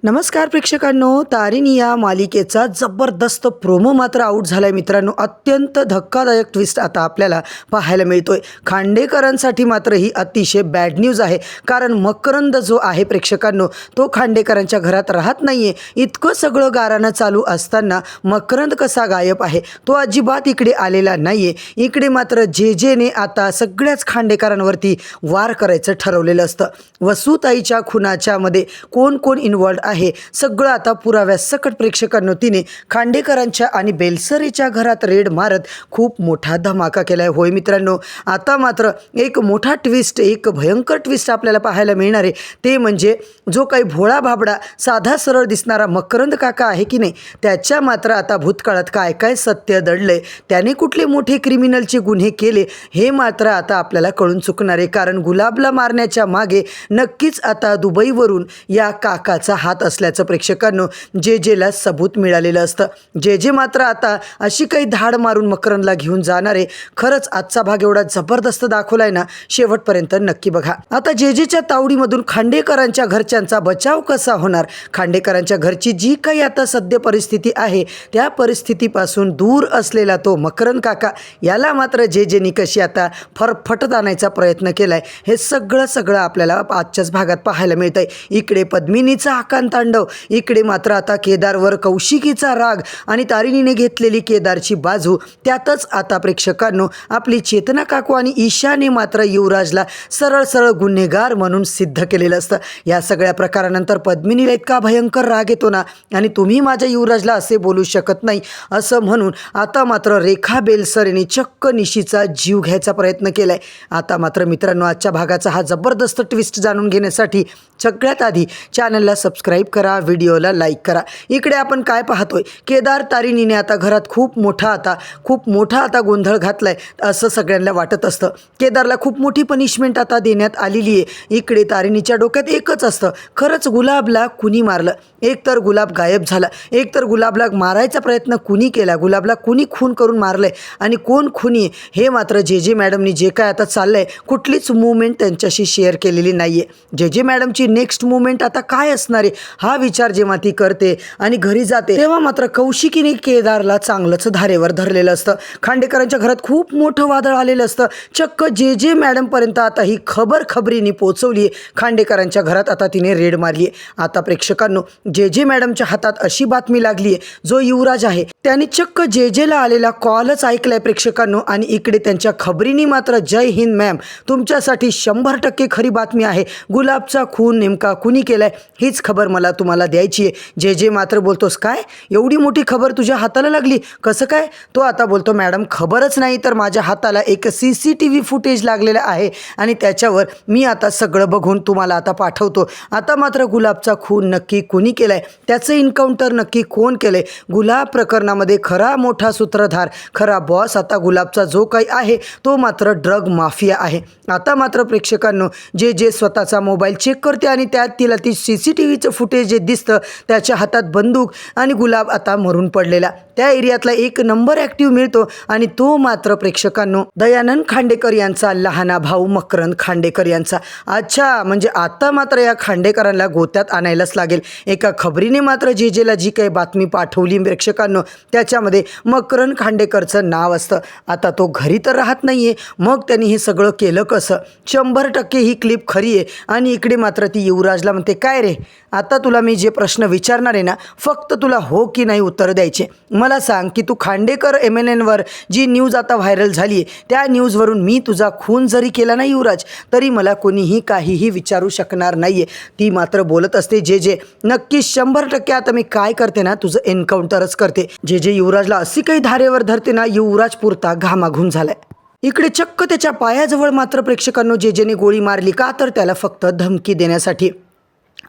नमस्कार प्रेक्षकांनो, तारिणी या मालिकेचा जबरदस्त प्रोमो मात्र आउट झालाय मित्रांनो. अत्यंत धक्कादायक ट्विस्ट आता आपल्याला पाहायला मिळतोय. खांडेकरांसाठी मात्र ही अतिशय बॅड न्यूज आहे, कारण मकरंद जो आहे प्रेक्षकांनो, तो खांडेकरांच्या घरात राहत नाहीये. इतकं सगळं गारानं चालू असताना मकरंद कसा गायब आहे, तो अजिबात इकडे आलेला नाहीये. इकडे मात्र जेजेने आता सगळ्याच खांडेकरांवरती वार करायचं ठरवलेलं असतं. वसुताईच्या खुनाच्या मध्ये कोण कोण इन्व्हॉल्ड आहे सगळं आता पुराव्यासकट प्रेक्षकांनो तिने खांडेकरांच्या आणि बेलसरेच्या घरात रेड मारत खूप मोठा धमाका केलाय. होय मित्रांनो, आता मात्र एक मोठा ट्विस्ट, एक भयंकर ट्विस्ट आपल्याला पाहायला मिळणार आहे. ते म्हणजे जो काही भोळा भाबडा साधा सरळ दिसणारा मकरंद काका आहे की नाही, त्याच्या मात्र आता भूतकाळात काय काय सत्य दडलंय, त्याने कुठले मोठे क्रिमिनलचे गुन्हे केले हे मात्र आता आपल्याला कळून चुकणार आहे. कारण गुलाबला मारण्याच्या मागे नक्कीच आता दुबईवरून या काकाचा हात असल्याचं प्रेक्षकांनो जेजेला सबूत मिळालेलं असतं. जेजे मात्र आता अशी काही धाड मारून मकरंदला घेऊन जाणार आहे. खरंच आजचा भाग एवढा जबरदस्त दाखवलाय ना, शेवटपर्यंत नक्की बघा. आता जेजेच्या तावडीमधून खांडेकरांच्या घरच्यांचा बचाव कसा होणार, खांडेकरांच्या घरची जी काही आता सद्य परिस्थिती आहे त्या परिस्थितीपासून दूर असलेला तो मकरंद काका, याला मात्र जेजेनी कशी आता फरफटत आणायचा प्रयत्न केलाय, हे सगळं आपल्याला आजच्याच भागात पाहायला मिळतंय. इकडे पद्मिनीचा आकांतांडव, इकडे मात्र आता केदारवर कौशिकीचा राग आणि तारिणीने घेतलेली केदारची बाजू. त्यातच आता प्रेक्षकांनो आपली चेतना काकू आणि ईशाने मात्र युवराजला सरळ गुन्हेगार म्हणून सिद्ध केलेलं असतं. या सगळ्या प्रकारानंतर पद्मिनीला इतका भयंकर राग येतो ना, आणि तुम्ही माझ्या युवराजला असे बोलू शकत नाही असं म्हणून आता मात्र रेखा बेलसरेने चक्क निशीचा जीव घ्यायचा प्रयत्न केलाय. आता मात्र मित्रांनो, आजच्या भागाचा हा जबरदस्त ट्विस्ट जाणून घेण्यासाठी सगळ्यात आधी चॅनलला सबस्क्राईब करा, व्हिडिओला लाईक करा. इकडे आपण काय पाहतोय, केदार तारिणीने आता घरात खूप मोठा आता गोंधळ घातलाय असं सगळ्यांना वाटत असतं. केदारला खूप मोठी पनिशमेंट आता देण्यात आलेली आहे. इकडे तारिणीच्या डोक्यात एकच असतं, खरंच गुलाबला कुणी मारलं? एक तर गुलाब गायब झाला, एक तर गुलाबला मारायचा प्रयत्न कुणी केला, गुलाबला कुणी खून करून मारलंय आणि कोण खुनी हे मात्र जे मॅडमनी जे काय आता चाललंय, कुठलीच मूवमेंट त्यांच्याशी शेअर केलेली नाहीये. जे मॅडमची नेक्स्ट मूवमेंट आता काय असणार आहे हा विचार जेव्हा ती करते आणि घरी जाते, तेव्हा मात्र कौशिकीने केदारला चांगलंच धारेवर धरलेलं असतं. खांडेकरांच्या घरात खूप मोठं वादळ आलेलं असतं. चक्क जे मॅडम पर्यंत आता ही खबरीने पोहोचवली आहे. खांडेकरांच्या घरात आता तिने रेड मारली आहे. आता प्रेक्षकांनो, जे मॅडमच्या हातात अशी बातमी लागली आहे, जो युवराज आहे त्याने चक्क जेला आलेला कॉलच ऐकलाय प्रेक्षकांनो, आणि इकडे त्यांच्या खबरीने मात्र जय हिंद मॅम, तुमच्यासाठी 100% खरी बातमी आहे. गुलाबचा खून नेमका कुणी केलाय हीच खबर मला तुम्हाला द्यायची आहे. जे मात्र बोलतोस, काय एवढी मोठी खबर तुझ्या हाताला लागली, कसं काय? तो आता बोलतो, मॅडम खबरच नाही तर माझ्या हाताला एक CCTV फुटेज लागलेलं आहे आणि त्याच्यावर मी आता सगळं बघून तुम्हाला आता पाठवतो. आता मात्र गुलाबचा खून नक्की कुणी केलाय, त्याचं एन्काउंटर नक्की कोण केलंय, गुलाब प्रकरणामध्ये खरा मोठा सूत्रधार, खरा बॉस आता गुलाबचा जो काही आहे तो मात्र ड्रग माफिया आहे. आता मात्र प्रेक्षकांनो, जे स्वतःचा मोबाईल चेक करते आणि त्यात तिला ती CCTVचं फुटेज जे दिसतं, त्याच्या हातात बंदूक आणि गुलाब आता मरून पडलेला. त्या एरियातला एक नंबर ॲक्टिव्ह मिळतो आणि तो मात्र प्रेक्षकांनो दयानंद खांडेकर यांचा लहाना भाऊ मकरंद खांडेकर यांचा. अच्छा, म्हणजे आता मात्र या खांडेकरांना गोत्यात आणायलाच लागेल. एका खबरीने मात्र जेला जी काही बातमी पाठवली प्रेक्षकांनो, त्याच्यामध्ये मकरंद खांडेकरचं नाव असतं. आता तो घरी तर राहत नाहीये, मग त्यांनी हे सगळं केलं कसं? 100% ही क्लिप खरी आहे. आणि इकडे मात्र ती युवराजला म्हणते, काय रे, आता तुला मी जे प्रश्न विचारणार आहे ना, फक्त तुला हो की नाही उत्तर द्यायचे. मला सांग की तू खांडेकर MNNवर जी न्यूज आता व्हायरल झाली आहे, त्या न्यूजवरून मी तुझा खून जरी केला ना युवराज, तरी मला कोणीही काहीही विचारू शकणार नाहीये. ती मात्र बोलत असते, जे नक्की 100% आता मी काय करते ना, तुझं एन्काउंटरच करते. जे युवराजला अशी काही धारेवर धरते ना, युवराज पुरता घामाघूम झालाय. इकडे चक्क त्याच्या पायाजवळ मात्र प्रेक्षकांनो जेने गोळी मारली का, तर त्याला फक्त धमकी देण्यासाठी.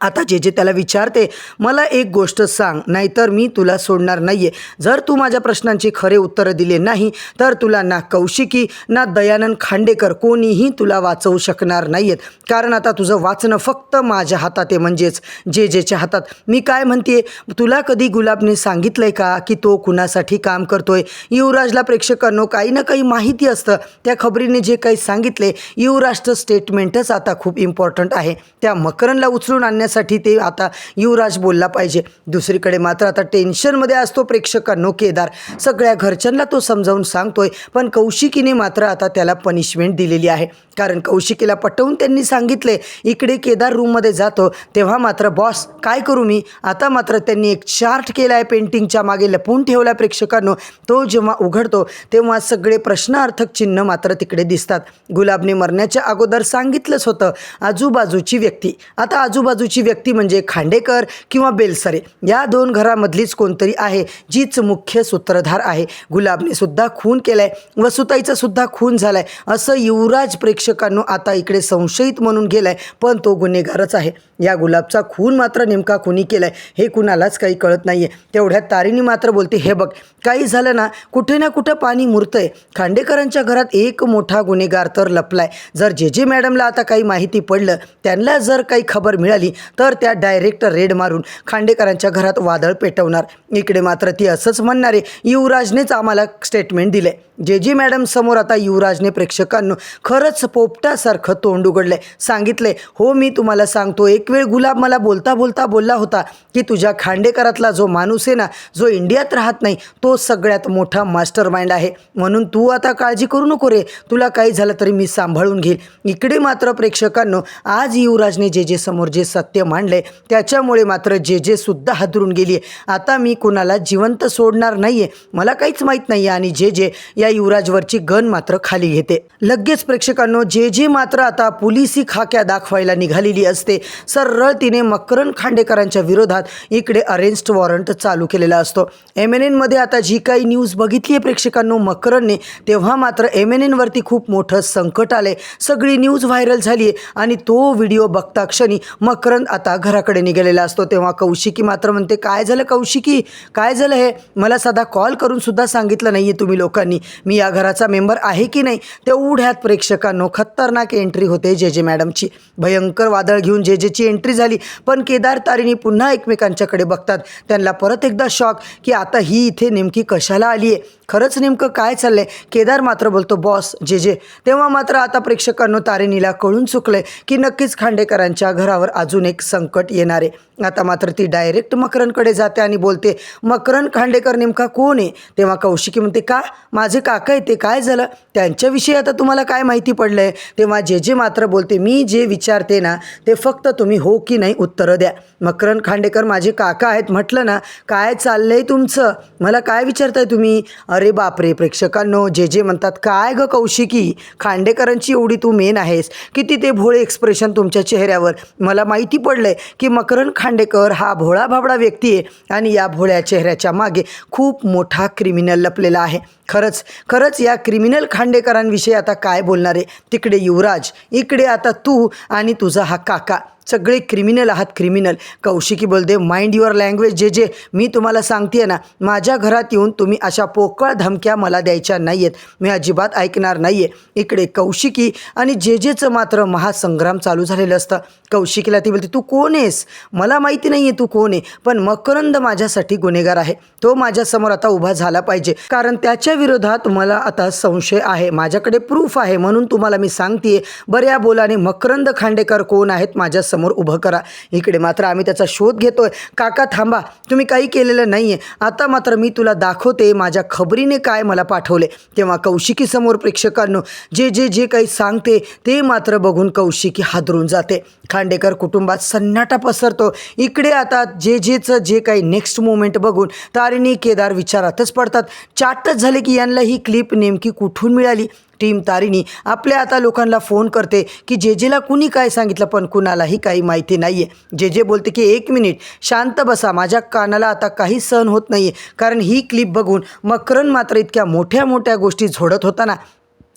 आता जे त्याला विचारते, मला एक गोष्ट सांग, नाहीतर मी तुला सोडणार नाहीये. जर तू माझ्या प्रश्नांची खरे उत्तरं दिले नाही तर तुला ना कौशिकी ना दयानंद खांडेकर कोणीही तुला वाचवू शकणार नाहीयेत. कारण आता तुझं वाचणं फक्त माझ्या हातात आहे, म्हणजेच जेच्या हातात. मी काय म्हणते, तुला कधी गुलाबने सांगितलंय का की तो कुणासाठी काम करतोय? युवराजला प्रेक्षकांनो काही ना काही माहिती असतं. त्या खबरीने जे काही सांगितले, युवराजचं स्टेटमेंटच आता खूप इम्पॉर्टंट आहे. त्या मकरंदला उचलून आणण्यासाठी ते आता युवराज बोलला पाहिजे. दुसरीकडे मात्र आता टेन्शनमध्ये असतो प्रेक्षकांनो केदार. सगळ्या घरच्यांना तो समजावून सांगतोय, पण कौशिकीने मात्र आता त्याला पनिशमेंट दिलेली आहे. कारण कौशिकीला पटवून त्यांनी सांगितले. इकडे केदार रूममध्ये जातो तेव्हा मात्र बॉस काय करू मी, आता मात्र त्यांनी एक चार्ट केला आहे पेंटिंगच्या मागे लपवून ठेवला प्रेक्षकांनो. तो जेव्हा उघडतो तेव्हा सगळे प्रश्नार्थक चिन्ह मात्र तिकडे दिसतात. गुलाबने मरण्याच्या अगोदर सांगितलंच होतं आजूबाजूची व्यक्ती. आता आजूबाजूची व्यक्ती म्हणजे खांडेकर किंवा बेलसरे या दोन घरामधलीच कोणतरी आहे जीच मुख्य सूत्रधार आहे. गुलाबने सुद्धा खून केलाय, वसुताईचा सुद्धा खून झालाय असं युवराज प्रेक्षकांनो आता इकडे संशयित म्हणून गेलाय, पण तो गुन्हेगारच आहे. या गुलाबचा खून मात्र नेमका कुणी केलाय हे कुणालाच काही कळत नाहीये. तेवढ्यात तारिणी मात्र बोलते, हे बघ काही झालं ना कुठे ना कुठं पाणी मुरतंय. खांडेकरांच्या घरात एक मोठा गुन्हेगार तर लपलाय. जर जे मॅडमला आता काही माहिती पडलं, त्यांना जर काही खबर मिळाली तर त्या डायरेक्ट रेड मारून खांडेकरांच्या घरात वादळ पेटवणार. इकडे मात्र ती असंच म्हणणार आहे, युवराजनेच आम्हाला स्टेटमेंट दिले. जे मॅडम समोर आता युवराजने प्रेक्षकांनो खरंच पोपटासारखं तोंड उघडलंय. सांगितले, हो मी तुम्हाला सांगतो, एक वेळ गुलाब मला बोलता बोलता बोलला होता की तुझ्या खांडेकरातला जो माणूस आहे ना, जो इंडियात राहत नाही, तो सगळ्यात मोठा मास्टर माइंड आहे. म्हणून तू आता काळजी करू नको रे, तुला काही झालं तरी मी सांभाळून घेईल. इकडे मात्र प्रेक्षकांनो आज युवराजने जे समोर जे सत्य मांडले त्याच्यामुळे मात्र जे सुद्धा हादरून गेली. आता मी कुणाला जिवंत सोडणार नाहीये, मला काहीच माहीत नाही. आणि जे या युवराजवरची गन मात्र खाली घेते. लगेच प्रेक्षकांनो जे मात्र आता पोलिसी खाक्या दाखवायला निघालेली असते. सरळ तिने मकरन खांडेकरांच्या विरोधात इकडे अरेस्ट वॉरंट चालू केलेला असतो. MNN मध्ये आता जी काही न्यूज बघितली आहे प्रेक्षकांनो मकरनने, तेव्हा मात्र MNN वरती खूप मोठं संकट आले. सगळी न्यूज व्हायरल झाली आहे आणि तो व्हिडिओ बघता क्षणी मकरन आता घराकडे निघालेला असतो. तेव्हा कौशिकी मात्र म्हणते, काय झालं कौशिकी, काय झालं हे, मला साधा कॉल करून सुद्धा सांगितलं नाहीये तुम्ही लोकांनी, मी या घराचा मेंबर आहे की नाही. तेवढ्यात प्रेक्षकांनो खतरनाक एंट्री होते जे मॅडमची. भयंकर वादळ घेऊन जेची एंट्री झाली, पण केदार तारिणी पुन्हा एकमेकांच्याकडे बघतात. त्यांना परत एकदा शॉक की आता ही इथे नेमकी कशाला आली आहे, खरंच नेमकं काय चाललंय. केदार मात्र बोलतो, बॉस जे. तेव्हा मात्र आता प्रेक्षकांनो तारिणीला कळून चुकलंय की नक्कीच खांडेकरांच्या घरावर अजून एक संकट येणार आहे. आता मात्र ती डायरेक्ट मकरनकडे जाते आणि बोलते, मकरन खांडेकर नेमका कोण आहे. तेव्हा कौशिकी म्हणते, का माझे काका आहे ते, काय झालं त्यांच्याविषयी आता तुम्हाला काय माहिती पडलंय. तेव्हा जे मात्र बोलते, मी जे विचारते ना ते फक्त तुम्ही हो की नाही उत्तरं द्या. मकरन खांडेकर माझे काका आहेत म्हटलं ना, काय चाललंय तुमचं, मला काय विचारताय तुम्ही. अरे बापरे प्रेक्षकांनो, जे म्हणतात, काय ग कौशिकी, खांडेकरांची एवढी तू मेन आहेस, किती ते भोळे एक्सप्रेशन तुमच्या चेहऱ्यावर. मला माहिती पडलंय की मकरन खांडेकर हा भोळा भाबडा व्यक्ती आहे आणि या भोळ्या चेहऱ्याच्या मागे खूप मोठा क्रिमिनल लपलेला आहे. खरंच या क्रिमिनल खांडेकरांविषयी आता काय बोलणार आहे. तिकडे युवराज, इकडे आता तू आणि तुझा हा काका, सगळे क्रिमिनल आहात, क्रिमिनल. कौशिकी बोलते, माइंड युअर लँग्वेज जे मी तुम्हाला सांगते ना, माझ्या घरात येऊन तुम्ही अशा पोकळ धमक्या मला द्यायच्या नाही आहेत, मी अजिबात ऐकणार नाही आहे. इकडे कौशिकी आणि जेचं मात्र महासंग्राम चालू झालेलं असतं. कौशिकीला ती बोलते, तू कोण आहेस, मला माहिती नाही आहे तू कोण आहे, पण मकरंद माझ्यासाठी गुन्हेगार आहे, तो माझ्यासमोर आता उभा झाला पाहिजे, कारण त्याच्या विरोधात मला आता संशय आहे, माझ्याकडे प्रूफ आहे, म्हणून तुम्हाला मी सांगते, बऱ्या बोलाने मकरंद खांडेकर कोण आहेत माझ्यासमोर उभं करा. इकडे मात्र आम्ही त्याचा शोध घेतोय. काका थांबा, तुम्ही काही केलेलं नाहीये, आता मात्र मी तुला दाखवते माझ्या खबरीने काय मला पाठवले. तेव्हा कौशिकी समोर प्रेक्षकांनो जे काही सांगते ते मात्र बघून कौशिकी हादरून जाते. खांडेकर कुटुंबात सन्नाटा पसरतो. इकडे आता जेचं जे काही नेक्स्ट मोमेंट बघून तारिणी केदार विचारातच पडतात. चाटच झाले की यांना ही क्लिप नेमकी कुठून मिळाली. टीम तारिणी आपल्या आता लोकांना फोन करते की जेला कुणी काय सांगितलं, पण कुणालाही काही माहिती नाही आहे. जे बोलते की 1 मिनिट शांत बसा, माझ्या कानाला आता काही सहन होत नाही आहे, कारण ही क्लिप बघून मकरन मात्र इतक्या मोठ्या गोष्टी झोडत होता ना.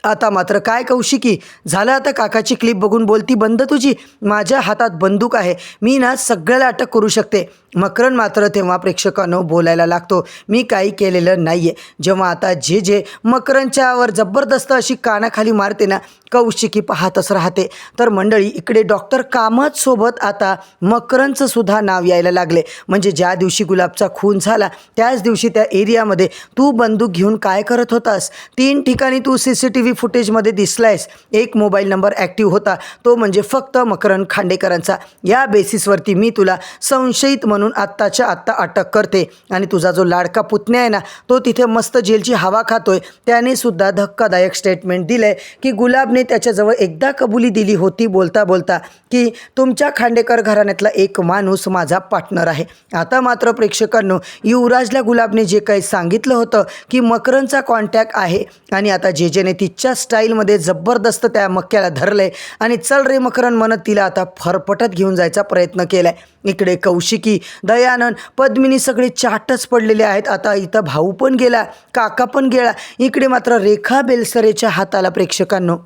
आता मात्र काय कौशिकी झालं, आता काकाची क्लिप बघून बोलती बंद तुझी, माझ्या हातात बंदूक आहे, मी ना सगळ्याला अटक करू शकते. मकरन मात्र तेव्हा प्रेक्षकांनो बोलायला लागतो, मी काही केलेलं नाही आहे. जेव्हा आता जे मकरनच्यावर जबरदस्त अशी कानाखाली मारते ना, कौशिकी पाहतच राहते. तर मंडळी इकडे डॉक्टर कामत सोबत आता मकरनचं सुद्धा नाव यायला लागले. म्हणजे ज्या दिवशी गुलाबचा खून झाला त्याच दिवशी त्या एरियामध्ये तू बंदूक घेऊन काय करत होतास, 3 ठिकाणी तू CCTV CCTV फुटेजमध्ये दिसलायस, एक मोबाईल नंबर ॲक्टिव्ह होता, तो म्हणजे फक्त मकरंद खांडेकरांचा. या बेसिसवरती मी तुला संशयित म्हणून आत्ताच्या आत्ता अटक करते. आणि तुझा जो लाडका पुतण्या आहे ना, तो तिथे मस्त जेलची हवा खातोय. त्याने सुद्धा धक्कादायक स्टेटमेंट दिलंय की गुलाबने त्याच्याजवळ एकदा कबुली दिली होती बोलता बोलता की तुमच्या खांडेकर घराण्यातला एक माणूस माझा पार्टनर आहे. आता मात्र प्रेक्षकांनो, युवराजला गुलाबने जे काही सांगितलं होतं की मकरंदचा कॉन्टॅक्ट आहे आणि आता जेजेने तिच्या स्टाईलमध्ये जबरदस्त त्या मक्याला धरलंय आणि चल रे मकरंद म्हणत तिला आता फरफटत घेऊन जायचा प्रयत्न केलाय. इकडे कौशिकी, दयानंद, पद्मिनी सगळे चाटच पडलेले आहेत. आता इथं भाऊ पण गेला, काका पण गेला. इकडे मात्र रेखा बेलसरेच्या हाताला प्रेक्षकांनो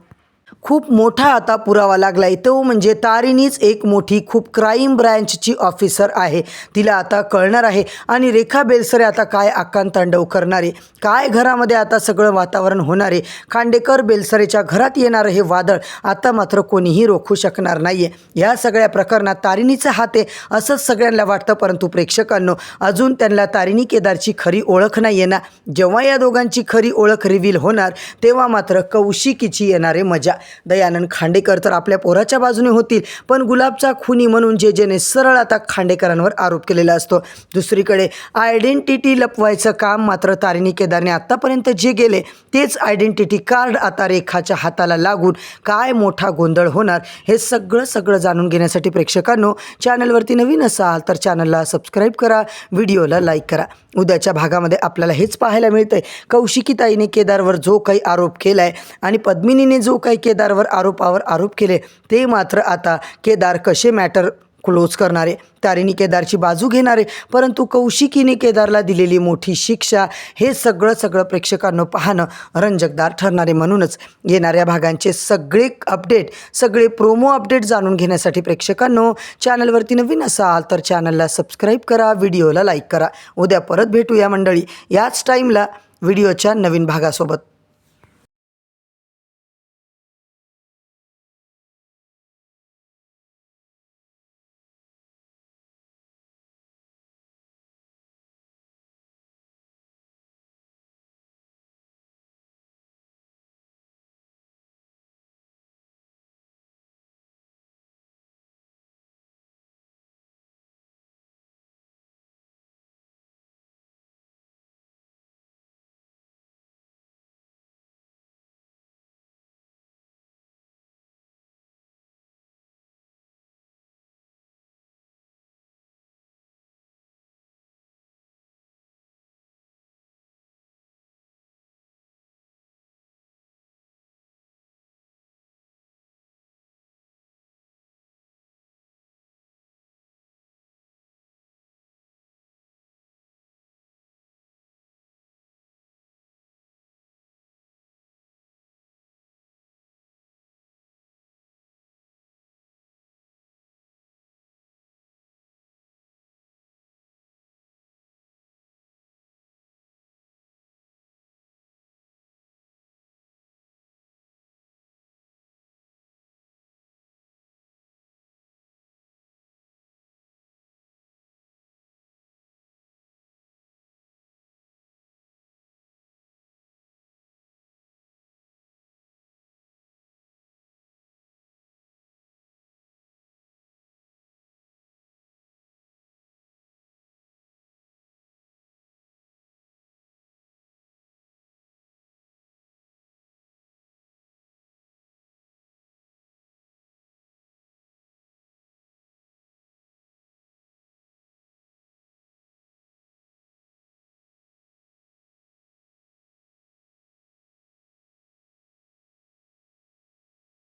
खूप मोठा आता पुरावा लागला आहे. तो म्हणजे तारिणीच एक मोठी खूप क्राईम ब्रँचची ऑफिसर आहे. तिला आता कळणार आहे आणि रेखा बेलसरे आता काय आकांतांडव करणार आहे, काय घरामध्ये आता सगळं वातावरण होणार आहे. खांडेकर बेलसरेच्या घरात येणारं हे वादळ आता मात्र कोणीही रोखू शकणार नाही आहे. या सगळ्या प्रकरणात तारिणीचा हात आहे असंच सगळ्यांना वाटतं, परंतु प्रेक्षकांनो अजून त्यांना तारिणी केदारची खरी ओळख नाही आहे ना. जेव्हा या दोघांची खरी ओळख रिव्हील होणार तेव्हा मात्र कौशिकीची येणारे मजा. दयानंद खांडेकर तर आपल्या पोराच्या बाजूने होतील, पण गुलाबचा खुनी म्हणून जेजेने सरळ आता खांडेकरांवर आरोप केलेला असतो. दुसरीकडे आयडेंटिटी लपवायचं काम मात्र तारिणी केदारने आत्तापर्यंत जे गेले तेच आयडेंटिटी कार्ड आता रेखाच्या हाताला लागून काय मोठा गोंधळ होणार हे सगळं जाणून घेण्यासाठी प्रेक्षकांनो, चॅनलवरती नवीन असाल तर चॅनलला सबस्क्राईब करा, व्हिडिओला लाईक करा. उद्याच्या भागामध्ये आपल्याला हेच पाहायला मिळतंय, कौशिकीताईने केदारवर जो काही आरोप केला आहे आणि पद्मिनीने जो काही केदारवर आरोपावर आरोप केले ते मात्र आता केदार कसे मॅटर क्लोज करणारे, तारिणी केदारची बाजू घेणारे, परंतु कौशिकीने केदारला दिलेली मोठी शिक्षा हे सगळं प्रेक्षकांनो पाहणं रंजकदार ठरणारे. म्हणूनच येणाऱ्या भागांचे सगळे अपडेट, सगळे प्रोमो अपडेट जाणून घेण्यासाठी प्रेक्षकांनो, चॅनलवरती नवीन असाल तर चॅनलला सबस्क्राईब करा, व्हिडिओला लाईक करा. उद्या परत भेटूया मंडळी याच टाईमला व्हिडिओच्या नवीन भागासोबत.